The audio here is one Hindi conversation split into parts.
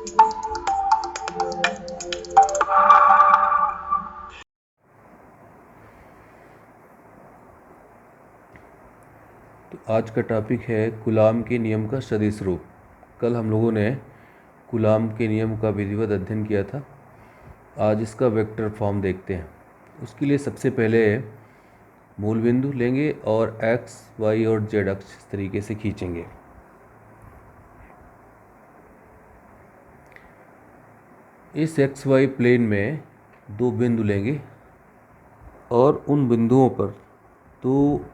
तो आज का टॉपिक है कूलाम के नियम का सदिश रूप। कल हम लोगों ने कूलाम के नियम का विधिवत अध्ययन किया था। आज इसका वेक्टर फॉर्म देखते हैं। उसके लिए सबसे पहले मूल बिंदु लेंगे और एक्स, वाई और जेड अक्ष इस तरीके से खींचेंगे। इस एक्स वाई प्लेन में दो बिंदु लेंगे और उन बिंदुओं पर दो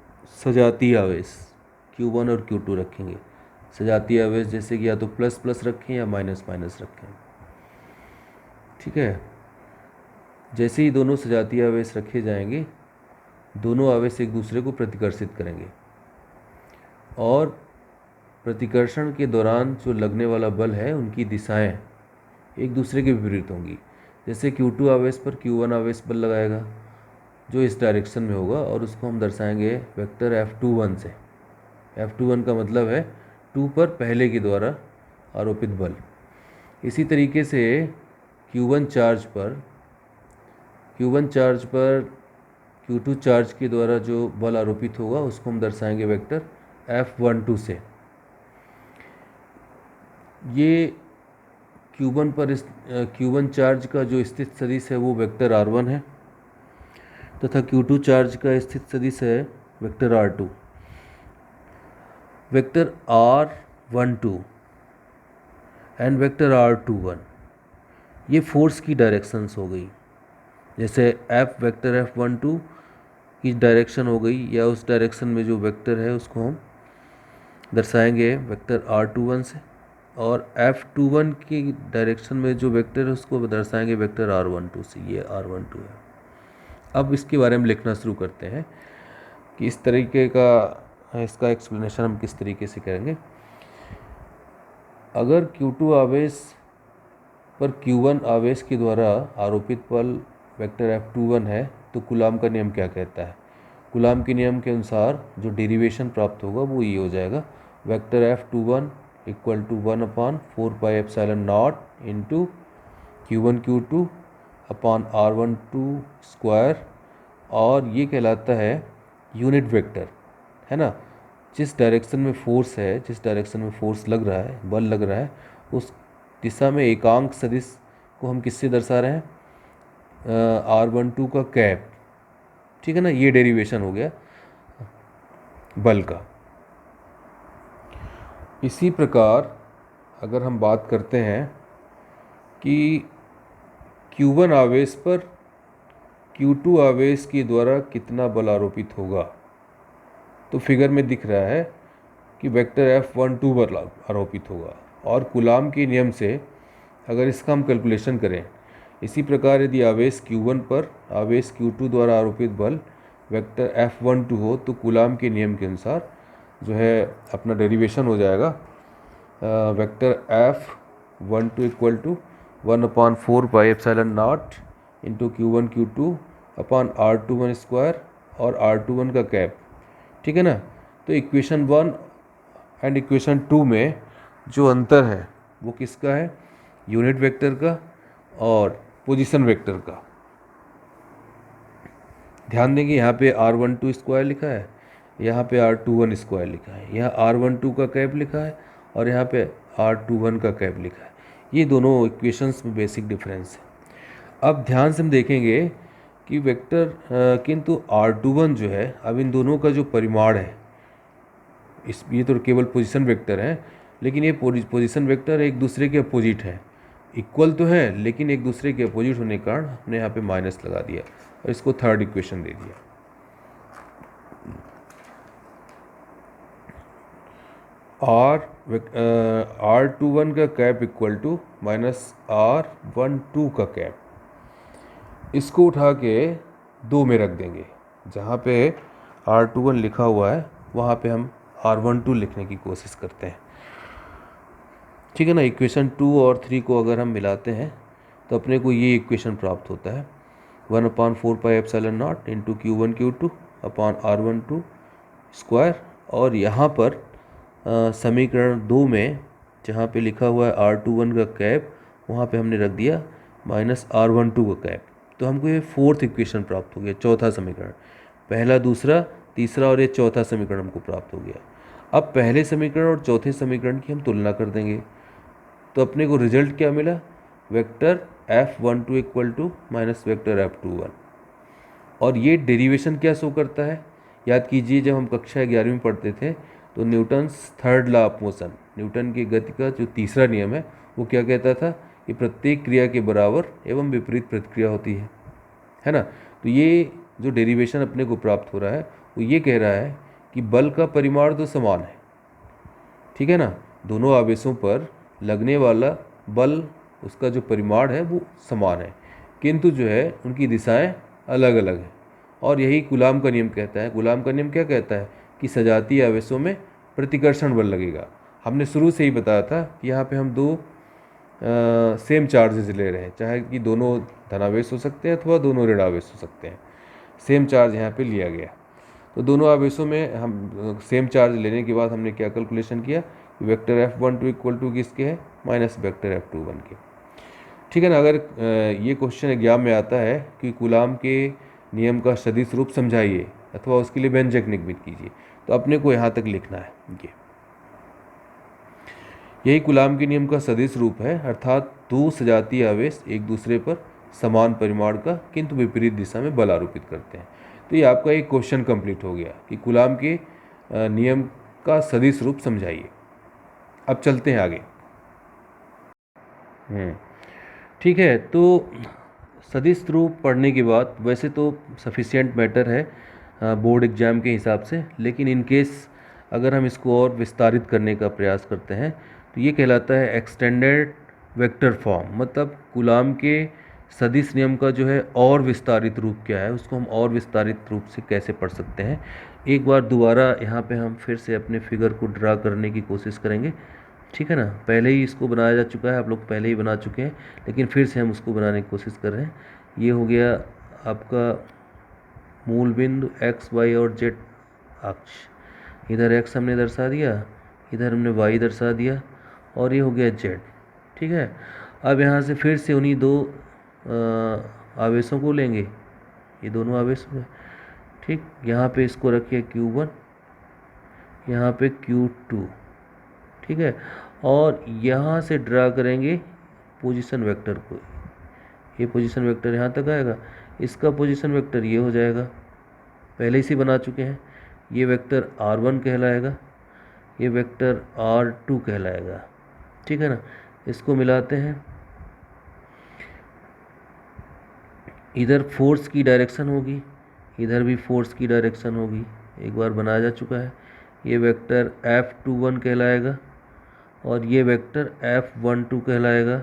सजातीय आवेश Q1 और Q2 रखेंगे। सजातीय आवेश जैसे कि या तो प्लस प्लस रखें या माइनस माइनस रखें। ठीक है। जैसे ही दोनों सजातीय आवेश रखे जाएंगे, दोनों आवेश एक दूसरे को प्रतिकर्षित करेंगे और प्रतिकर्षण के दौरान जो लगने वाला बल है उनकी दिशाएं एक दूसरे के विपरीत होंगी। जैसे Q2 आवेश पर Q1 आवेश बल लगाएगा जो इस डायरेक्शन में होगा और उसको हम दर्शाएंगे वेक्टर F21 से। F21 का मतलब है 2 पर पहले के द्वारा आरोपित बल। इसी तरीके से Q1 चार्ज पर Q2 चार्ज के द्वारा जो बल आरोपित होगा उसको हम दर्शाएंगे वेक्टर F12 से। ये Q1 चार्ज का जो स्थित सदिश है वो वेक्टर R1 है तथा Q2 चार्ज का स्थित सदिश है vector R2। Vector R12 and vector R21 ये फोर्स की डायरेक्शंस हो गई। जैसे वेक्टर F12 की डायरेक्शन हो गई या उस डायरेक्शन में जो वेक्टर है उसको हम दर्शाएंगे वेक्टर R21 से, और F21 की डायरेक्शन में जो वेक्टर है उसको दर्शाएंगे वेक्टर R12 से। ये R12 है। अब इसके बारे में लिखना शुरू करते हैं कि इस तरीके का इसका एक्सप्लेनेशन हम किस तरीके से करेंगे। अगर Q2 आवेश पर Q1 आवेश के द्वारा आरोपित बल वेक्टर F21 है तो कूलाम का नियम क्या कहता है? कूलाम के नियम के अनुसार जो डेरिवेशन प्राप्त होगा वो ये हो जाएगा, vector F21 equal to 1/4πε0 into Q1 Q2 upon R12 square, और ये कहलाता है यूनिट वेक्टर, है ना। जिस डायरेक्शन में फोर्स है, जिस डायरेक्शन में फोर्स लग रहा है, बल लग रहा है, उस दिशा में एकांक सदिश को हम किससे दर्शा रहे हैं? R12 का कैप। ठीक है ना, ये डेरिवेशन हो गया बल का। इसी प्रकार अगर हम बात करते हैं कि Q1 आवेश पर Q2 आवेश के द्वारा कितना बल आरोपित होगा, तो फिगर में दिख रहा है कि वेक्टर F12 बल आरोपित होगा। और कूलाम के नियम से अगर इसका हम कैलकुलेशन करें, इसी प्रकार यदि आवेश Q1 पर आवेश Q2 द्वारा आरोपित बल वेक्टर F12 हो तो कूलाम के नियम के अनुसार जो है अपना डेरिवेशन हो जाएगा vector F12 equal to 1/4πε0 into Q1 Q2 upon R21 square और R21 का कैप। ठीक है ना। तो इक्वेशन 1 एंड इक्वेशन 2 में जो अंतर है वो किसका है? यूनिट वेक्टर का और पोजीशन वेक्टर का। ध्यान देंगे यहाँ पे R12 स्क्वायर लिखा है, यहाँ पे R21 स्क्वायर लिखा है, यहाँ R12 का कैप लिखा है और यहाँ पे R21 का कैप लिखा है। ये दोनों इक्वेशंस में बेसिक डिफरेंस है। अब ध्यान से हम देखेंगे कि वेक्टर किंतु R21 जो है, अब इन दोनों का जो परिमाण है, ये तो केवल पोजीशन वेक्टर है, लेकिन ये पोजीशन वेक्टर एक दूसरे के अपोजिट है। इक्वल तो है लेकिन एक दूसरे के अपोजिट होने के कारण हमने यहाँ पे माइनस लगा दिया और इसको थर्ड इक्वेशन दे दिया। R21 का cap equal to minus R12 का कैप, इसको उठा के 2 में रख देंगे। जहाँ पे R21 लिखा हुआ है वहाँ पे हम R12 लिखने की कोशिश करते हैं। ठीक है ना। इक्वेशन 2 और 3 को अगर हम मिलाते हैं तो अपने को ये इक्वेशन प्राप्त होता है 1/4πε0 into Q1 Q2 upon R12 square, और यहाँ पर समीकरण 2 में जहाँ पे लिखा हुआ है R21 का कैप वहाँ पे हमने रख दिया -r12 का कैप। तो हमको ये फोर्थ इक्वेशन प्राप्त हो गया, चौथा समीकरण। पहला, दूसरा, तीसरा और ये चौथा समीकरण हमको प्राप्त हो गया। अब पहले समीकरण और चौथे समीकरण की हम तुलना कर देंगे। तो अपने को रिजल्ट क्या मिला, vector F12 equal to minus vector F21। और ये डेरिवेशन क्या शो करता है, याद कीजिए जब हम कक्षा 11वीं में पढ़ते थे तो Newton's third law of motion, Newton की गति का जो तीसरा नियम है, वो क्या कहता था कि प्रत्येक क्रिया के बराबर एवं विपरीत प्रतिक्रिया होती है ना। तो ये जो डेरिवेशन अपने को प्राप्त हो रहा है वो ये कह रहा है कि बल का परिमाण तो समान है, ठीक है ना, दोनों आवेशों पर लगने वाला बल, उसका जो परिमाण है वो समान है, किंतु जो है उनकी दिशाएं अलग अलग हैं। और यही कूलाम का नियम कहता है। कूलाम का नियम क्या कहता है कि सजातीय आवेशों में प्रतिकर्षण बल लगेगा। हमने शुरू से ही बताया था कि यहाँ पे हम दो सेम चार्जेस ले रहे हैं, चाहे कि दोनों धनावेश हो सकते हैं अथवा दोनों ऋणावेश हो सकते हैं। सेम चार्ज यहाँ पे लिया गया। तो दोनों आवेशों में हम सेम चार्ज लेने के बाद हमने क्या कैलकुलेशन किया, वेक्टर F12 इक्वल टू किसके है, माइनस वेक्टर F21 के, ठीक है ना। अगर ये क्वेश्चन एग्जाम में आता है कि कूलाम के नियम का सदिश रूप समझाइए अथवा उसके लिए व्यंजक निगमित कीजिए, तो अपने को यहाँ तक लिखना है यही कूलाम के नियम का सदिश रूप है, अर्थात दो सजातीय आवेश एक दूसरे पर समान परिमाण का किंतु विपरीत दिशा में बल आरोपित करते हैं। तो ये आपका एक क्वेश्चन कंप्लीट हो गया कि कूलाम के नियम का सदिश रूप समझाइए। अब चलते हैं आगे। ठीक है, तो सदिश रूप पढ़ने के बाद वैसे तो सफिशिएंट मैटर है बोर्ड एग्ज़ाम के हिसाब से, लेकिन इन केस अगर हम इसको और विस्तारित करने का प्रयास करते हैं तो ये कहलाता है एक्सटेंडेड वेक्टर फॉर्म। मतलब कूलाम के सदिश नियम का जो है और विस्तारित रूप क्या है, उसको हम और विस्तारित रूप से कैसे पढ़ सकते हैं। एक बार दोबारा यहाँ पे हम फिर से अपने फिगर को ड्रा करने की कोशिश करेंगे, ठीक है ना। पहले ही इसको बनाया जा चुका है, आप लोग पहले ही बना चुके हैं, लेकिन फिर से हम उसको बनाने की कोशिश कर रहे हैं। ये हो गया आपका मूल बिंदु x, y और z अक्ष। इधर x हमने दर्शा दिया, इधर हमने y दर्शा दिया, और ये हो गया z, ठीक है। अब यहाँ से फिर से उन्हीं दो आवेशों को लेंगे, ये दोनों आवेश हैं, ठीक। यहाँ पे इसको रखिए Q1, यहाँ पे Q2, ठीक है। और यहाँ से ड्रा करेंगे पोजीशन वेक्टर को, ये पोजीशन वेक्टर यहाँ तक आएगा, इसका पोजीशन वेक्टर ये हो जाएगा, पहले ही से बना चुके हैं। ये वेक्टर R1 कहलाएगा, ये वेक्टर R2 कहलाएगा, ठीक है ना। इसको मिलाते हैं, इधर फोर्स की डायरेक्शन होगी, इधर भी फोर्स की डायरेक्शन होगी, एक बार बनाया जा चुका है। ये वेक्टर F21 कहलाएगा और ये वेक्टर F12 कहलाएगा,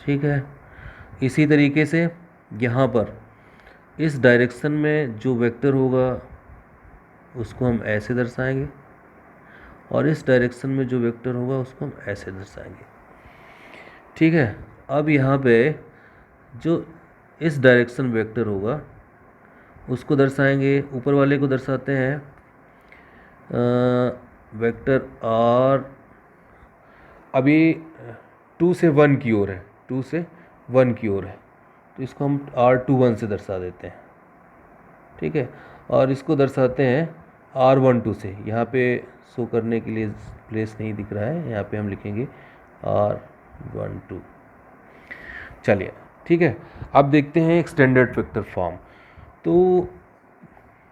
ठीक है। इसी तरीके से यहाँ पर इस डायरेक्शन में जो वेक्टर होगा उसको हम ऐसे दर्शाएंगे, और इस डायरेक्शन में जो वेक्टर होगा उसको हम ऐसे दर्शाएंगे, ठीक है। अब यहाँ पे जो इस डायरेक्शन वेक्टर होगा उसको दर्शाएंगे, ऊपर वाले को दर्शाते हैं वेक्टर R, अभी 2 से 1 की ओर है, 2 से 1 की ओर है, तो इसको हम R21 से दर्शा देते हैं, ठीक है। और इसको दर्शाते हैं R12 से, यहाँ पे शो करने के लिए प्लेस नहीं दिख रहा है, यहाँ पे हम लिखेंगे R12, चलिए, ठीक है। अब देखते हैं एक्सटेंडेड वेक्टर फॉर्म। तो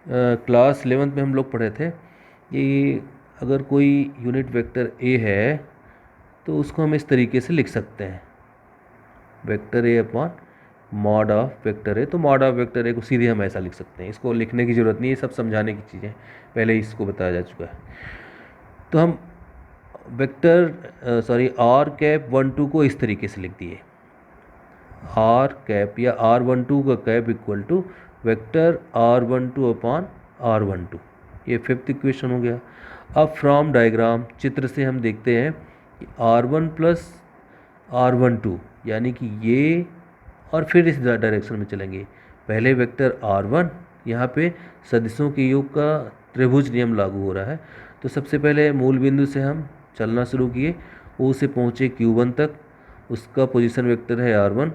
क्लास 11th में हम लोग पढ़े थे कि अगर कोई यूनिट वेक्टर A है तो उसको हम इस तरीके से लिख सकते हैं, vector A upon mod of vector A। तो मॉड ऑफ वेक्टर A को सीधे हम ऐसा लिख सकते हैं, इसको लिखने की ज़रूरत नहीं है, सब समझाने की चीज़ें पहले ही इसको बताया जा चुका है। तो हम वेक्टर R12 को इस तरीके से लिख दिए, R कैप या R12 का cap equal to vector R12 upon R12, ये फिफ्थ इक्वेशन हो गया। अब फ्रॉम डायग्राम, चित्र से हम देखते हैं कि R1 प्लस R12 यानी कि ये, और फिर इस डायरेक्शन में चलेंगे। पहले वेक्टर R1, यहाँ पे सदिशों के योग का त्रिभुज नियम लागू हो रहा है, तो सबसे पहले मूल बिंदु से हम चलना शुरू किए, O से पहुँचे Q1 तक, उसका पोजीशन वेक्टर है r1,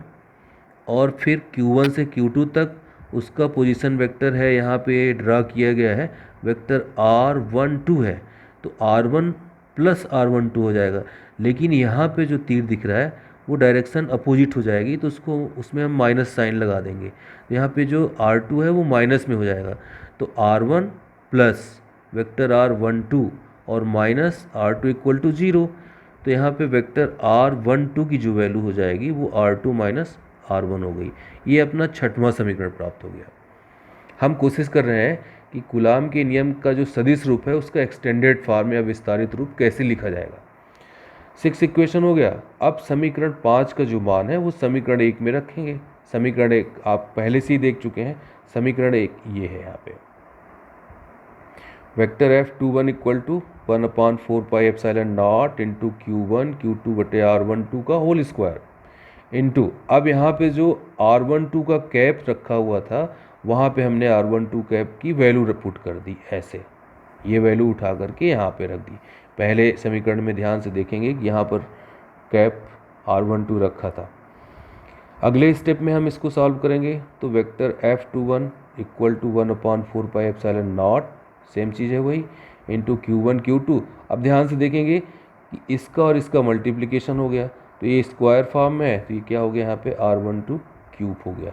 और फिर q1 से q2 तक उसका पोजीशन वेक्टर है, यहाँ पे ड्रा किया गया है, वेक्टर r12 है, तो r1 प्लस r12 हो जाएगा। लेकिन यहाँ पे जो तीर दिख रहा है वो डायरेक्शन अपोजिट हो जाएगी, तो उसको उसमें हम माइनस साइन लगा देंगे, तो यहाँ पे जो r2 है वो माइनस में हो जाएगा, तो r1 प्लस वेक्टर r12 और माइनस r2 इक्वल टू 0। तो यहाँ पे वेक्टर r12 की जो वैल्यू हो जाएगी वो r2 माइनस r1 हो गई। ये अपना छठवां समीकरण प्राप्त हो गया। हम कोशिश कर रहे हैं कि कूलाम के नियम का जो सदिश रूप है उसका एक्सटेंडेड फॉर्म या विस्तारित रूप कैसे लिखा जाएगा। 6 इक्वेशन हो गया। अब समीकरण 5 का जो मान है वो समीकरण 1 में रखेंगे। समीकरण 1 आप पहले से ही देख चुके हैं। समीकरण 1 ये है, यहाँ पे vector F21 equal to 1/4 pi epsilon not into Q1 Q2 बटे R12 का होल स्क्वायर इंटू, अब यहाँ पे जो R12 का कैप रखा हुआ था वहाँ पे हमने R12 कैप की वैल्यू पुट कर दी, ऐसे ये वैल्यू उठा करके यहाँ पे रख दी। पहले समीकरण में ध्यान से देखेंगे कि यहाँ पर कैप R12 रखा था। अगले स्टेप में हम इसको सॉल्व करेंगे, तो vector F21 equal to 1/4 pi epsilon naught, same चीज़ है वही, इंटू Q1 Q2। अब ध्यान से देखेंगे कि इसका और इसका मल्टीप्लिकेशन हो गया, तो ये स्क्वायर फॉर्म में है, तो ये क्या हो गया, यहाँ पे R12 क्यूब हो गया,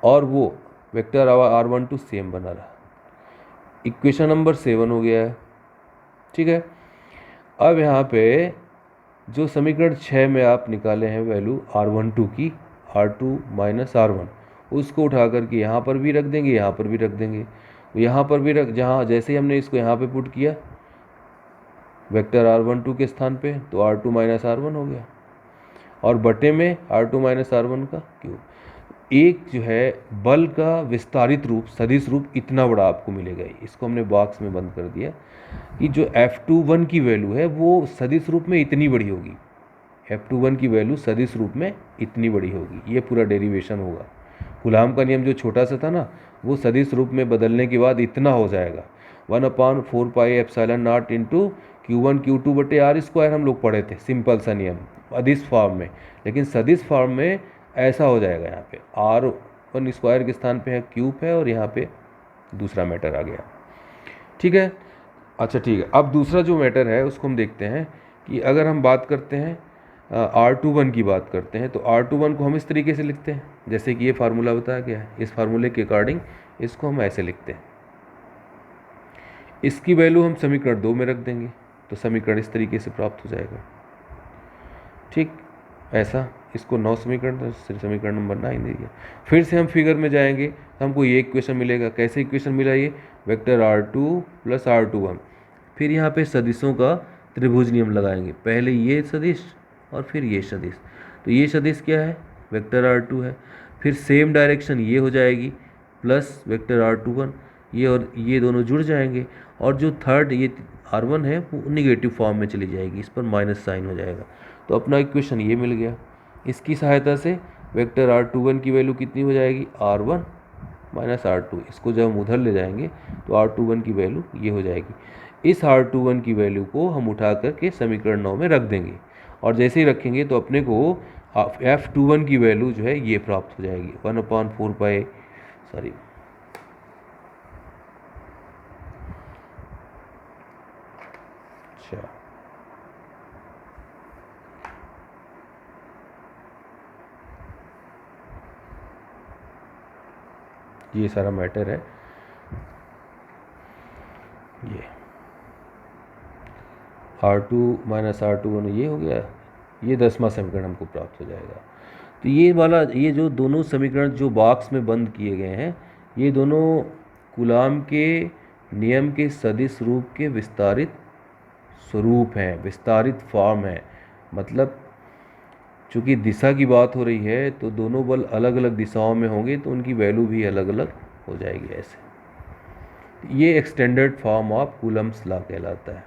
और वो वेक्टर R12 सेम बना रहा। इक्वेशन नंबर 7 हो गया है, ठीक है। अब यहाँ पे जो समीकरण 6 में आप निकाले हैं वैल्यू R12 की, R2 माइनस R1, उसको उठा करके यहाँ पर भी रख देंगे, यहाँ पर भी रख देंगे, यहाँ पर भी रख, जहाँ जैसे ही हमने इसको यहाँ पे पुट किया वेक्टर R12 के स्थान पे, तो R2 माइनस R1 हो गया, और बटे में R2 माइनस R1 का क्यूब। एक जो है बल का विस्तारित रूप, सदिश रूप इतना बड़ा आपको मिलेगा। इसको हमने बॉक्स में बंद कर दिया कि जो F21 की वैल्यू है वो सदिश रूप में इतनी बड़ी होगी, F21 की वैल्यू सदिश रूप में इतनी बड़ी होगी। ये पूरा डेरिवेशन होगा। कूलाम का नियम जो छोटा सा था ना, वो सदिश रूप में बदलने के बाद इतना हो जाएगा, 1/4 pi epsilon not into Q1 Q2 बटे R स्क्वायर हम लोग पढ़े थे, सिंपल सा नियम अदिश फॉर्म में। लेकिन सदिश फॉर्म में ऐसा हो जाएगा, यहाँ पे R1 स्क्वायर के स्थान पे है क्यूब है, और यहाँ पे दूसरा मैटर आ गया, ठीक है। अच्छा ठीक है, अब दूसरा जो मैटर है उसको हम देखते हैं कि अगर हम बात करते हैं R21 की बात करते हैं, तो R21 को हम इस तरीके से लिखते हैं, जैसे कि ये फार्मूला बताया गया है, इस फार्मूले के अकॉर्डिंग इसको हम ऐसे लिखते हैं। इसकी वैल्यू हम समीकरण 2 में रख देंगे, तो समीकरण इस तरीके से प्राप्त हो जाएगा, ठीक। ऐसा इसको 9 समीकरण, समीकरण नंबर 9 दिया। फिर से हम फिगर में जाएंगे तो हमको ये इक्वेशन मिलेगा। कैसे इक्वेशन मिला ये, वेक्टर R2 प्लस R21, फिर यहाँ पे सदिशों का त्रिभुज नियम लगाएंगे, पहले ये सदिश और फिर ये सदिश। तो ये सदिश क्या है, वेक्टर R2 है, फिर सेम डायरेक्शन ये हो जाएगी प्लस वेक्टर R21, ये और ये दोनों जुड़ जाएंगे, और जो थर्ड ये R1 है वो निगेटिव फॉर्म में चली जाएगी, इस पर माइनस साइन हो जाएगा। तो अपना इक्वेशन ये मिल गया। इसकी सहायता से वेक्टर R21 की वैल्यू कितनी हो जाएगी, R1 माइनस R2। इसको जब हम उधर ले जाएंगे तो R21 की वैल्यू ये हो जाएगी। इस R21 की वैल्यू को हम उठा करके समीकरण 9 में रख देंगे, और जैसे ही रखेंगे तो अपने को F21 की वैल्यू जो है ये प्राप्त हो जाएगी, 1/4 पाई, सॉरी अच्छा ये सारा मैटर है। ये R2 माइनस R21 ये हो गया, ये 10वां समीकरण हमको प्राप्त हो जाएगा। तो ये वाला, ये जो दोनों समीकरण जो बॉक्स में बंद किए गए हैं, ये दोनों कूलाम के नियम के सदिश रूप के विस्तारित स्वरूप हैं, विस्तारित फॉर्म है। मतलब चूँकि दिशा की बात हो रही है तो दोनों बल अलग अलग दिशाओं में होंगे, तो उनकी वैल्यू भी अलग अलग हो जाएगी ऐसे। ये extended form of Coulomb's law कहलाता है।